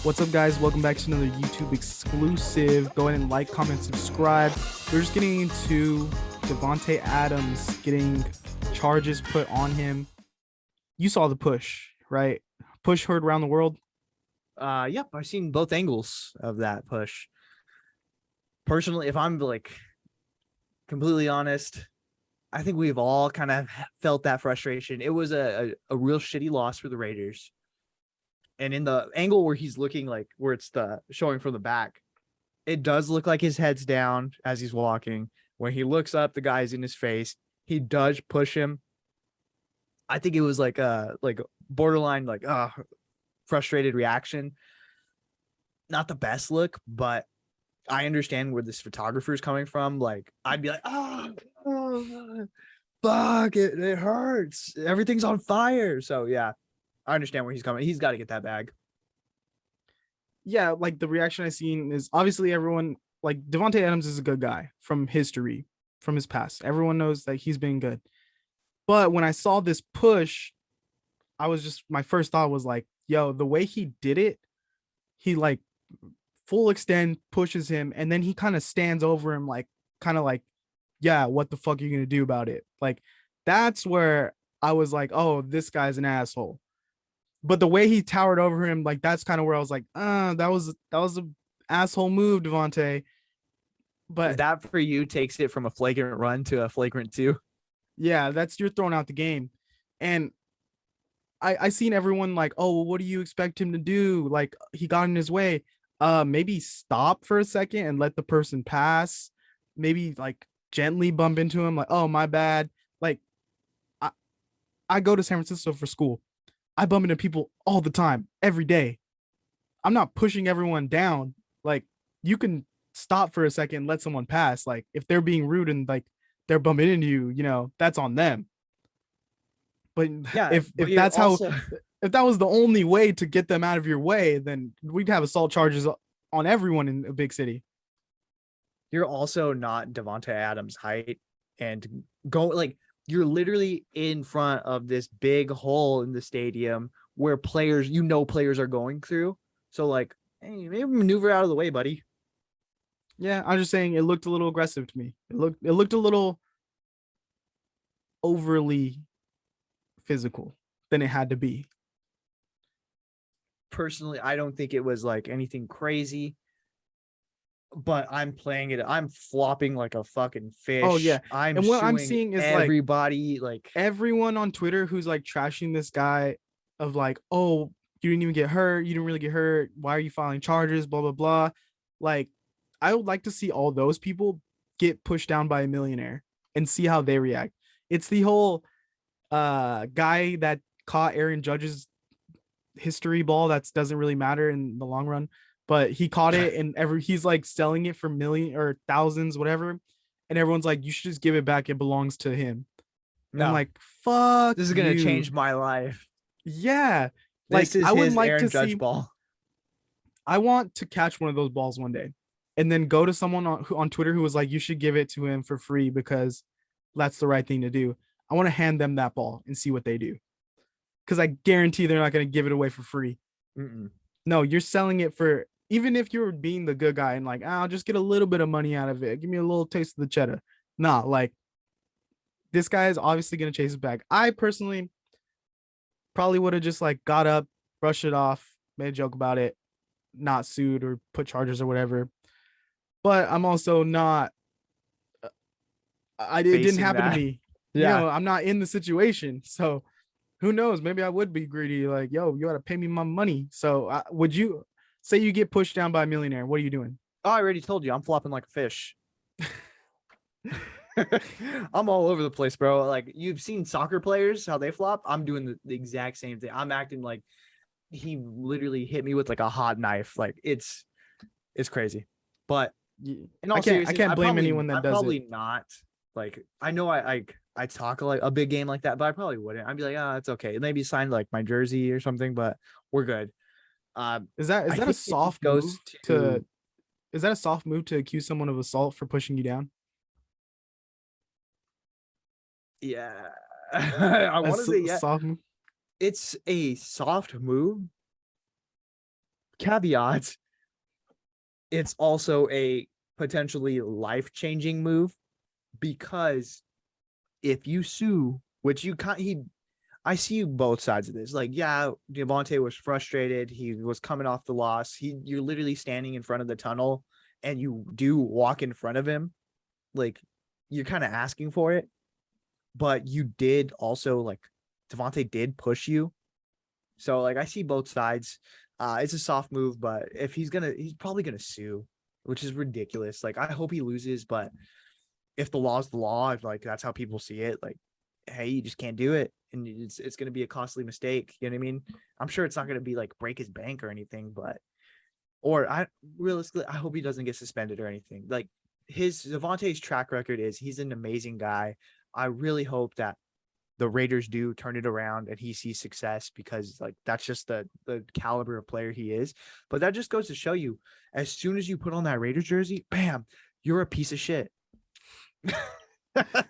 What's up, guys? Welcome back to another YouTube exclusive. Go ahead and like, comment, subscribe. We're just getting into Davante Adams getting charges put on him. You saw the push, right? Push heard around the world. Yep, I've seen both angles of that push. Personally, if I'm like completely honest, I think we've all kind of felt that frustration. It was a real shitty loss for the Raiders. And in the angle where he's looking, like where it's the showing from the back, it does look like his head's down as he's walking. When he looks up, the guy's in his face. He does push him. I think it was like borderline frustrated reaction. Not the best look, but I understand where this photographer is coming from. Like, I'd be like, oh fuck, it hurts. Everything's on fire. So yeah, I understand where he's coming. He's got to get that bag. Yeah, like the reaction I seen is obviously everyone, like Davante Adams is a good guy from history, from his past. Everyone knows that he's been good. But when I saw this push, my first thought was like, yo, the way he did it, he like full extend pushes him, and then he kind of stands over him, like, kind of like, yeah, what the fuck are you going to do about it? Like, that's where I was like, oh, this guy's an asshole. But the way he towered over him, like, that's kind of where I was like, that was an asshole move, Davante. But that for you takes it from a flagrant run to a flagrant 2. Yeah, you're throwing out the game. And I seen everyone like, oh, well, what do you expect him to do? Like, he got in his way. Maybe stop for a second and let the person pass. Maybe like gently bump into him, like, oh, my bad. Like, I go to San Francisco for school. I bump into people all the time, every day. I'm not pushing everyone down. Like, you can stop for a second and let someone pass. Like, if they're being rude and like they're bumping into you, you know, that's on them. But yeah, if that's also if that was the only way to get them out of your way, then we'd have assault charges on everyone in a big city. You're also not Davante Adams' height, and you're literally in front of this big hole in the stadium where players are going through. So like, hey, maybe maneuver out of the way, buddy. Yeah, I'm just saying it looked a little aggressive to me. It looked a little overly physical than it had to be. Personally, I don't think it was like anything crazy, but I'm playing it. I'm flopping like a fucking fish. Oh yeah, and what I'm seeing is everybody, like everyone on Twitter who's like trashing this guy, of like, oh, you didn't even get hurt. You didn't really get hurt. Why are you filing charges? Blah blah blah. Like, I would like to see all those people get pushed down by a millionaire and see how they react. It's the whole guy that caught Aaron Judge's history ball that doesn't really matter in the long run, but he caught it, and he's like selling it for million or thousands, whatever, and everyone's like, you should just give it back. It belongs to him. No. I'm like, fuck, this is gonna change my life. Yeah, like, I would like Aaron to Judge see ball. I want to catch one of those balls one day, and then go to someone on Twitter who was like, you should give it to him for free because that's the right thing to do. I want to hand them that ball and see what they do, because I guarantee they're not going to give it away for free. No, you're selling it for, even if you're being the good guy and like, I'll just get a little bit of money out of it. Give me a little taste of the cheddar. Nah, like, this guy is obviously going to chase it back. I personally probably would have just like got up, brushed it off, made a joke about it, not sued or put charges or whatever. But I'm also not, it didn't happen to me. Yeah. You know, I'm not in the situation. So who knows? Maybe I would be greedy. Like, yo, you got to pay me my money. So would you say you get pushed down by a millionaire? What are you doing? Oh, I already told you, I'm flopping like a fish. I'm all over the place, bro. Like, you've seen soccer players, how they flop. I'm doing the exact same thing. I'm acting like he literally hit me with like a hot knife. Like, it's crazy. But I can't blame anyone that does it. Probably not. Like, I know I talk like a big game like that, but I probably wouldn't. I'd be like, it's okay. Maybe sign like my jersey or something, but we're good. Is that a soft move to accuse someone of assault for pushing you down? Yeah. I want to That's say yeah. soft. It's a soft move. Caveat, it's also a potentially life-changing move because if you sue, which you can't, I see both sides of this. Like, yeah, Davante was frustrated. He was coming off the loss. You're literally standing in front of the tunnel and you do walk in front of him. Like, you're kind of asking for it, but you did also like Davante did push you. So like I see both sides. It's a soft move, but if he's probably gonna sue, which is ridiculous. Like I hope he loses, but if the law's the law, if like that's how people see it, like, hey, you just can't do it, and it's gonna be a costly mistake. You know what I mean? I'm sure it's not gonna be like break his bank or anything, but I realistically I hope he doesn't get suspended or anything. Like his Davante's track record is he's an amazing guy. I really hope that the Raiders do turn it around and he sees success because like that's just the caliber of player he is. But that just goes to show you, as soon as you put on that Raiders jersey, bam, you're a piece of shit.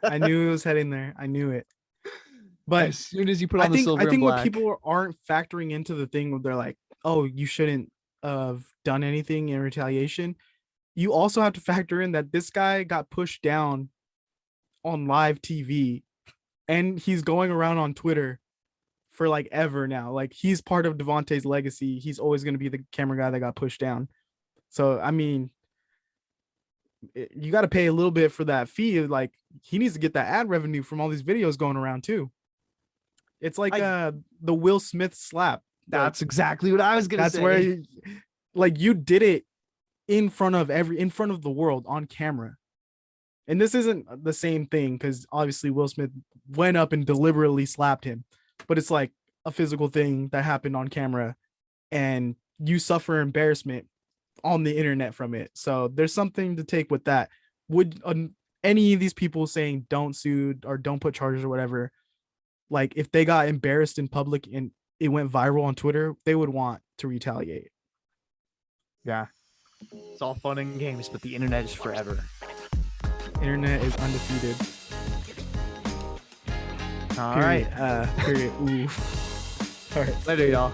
I knew it was heading there. I knew it. But as soon as you put on the silver I think and what black, people aren't factoring into the thing where they're like, oh, you shouldn't have done anything in retaliation. You also have to factor in that this guy got pushed down on live TV and he's going around on Twitter for like ever now. Like he's part of Davante's legacy. He's always going to be the camera guy that got pushed down. So, I mean, you got to pay a little bit for that fee. Like he needs to get that ad revenue from all these videos going around too. It's like the Will Smith slap. That's like, exactly what I was gonna say. That's where you did it in front of the world on camera. And this isn't the same thing because obviously Will Smith went up and deliberately slapped him, but it's like a physical thing that happened on camera and you suffer embarrassment on the internet from it. So there's something to take with that. Would any of these people saying don't sue or don't put charges or whatever, like if they got embarrassed in public and it went viral on Twitter, they would want to retaliate. Yeah. It's all fun and games, but the internet is forever. Internet is undefeated. All right. Period. Ooh. All right. Later, y'all.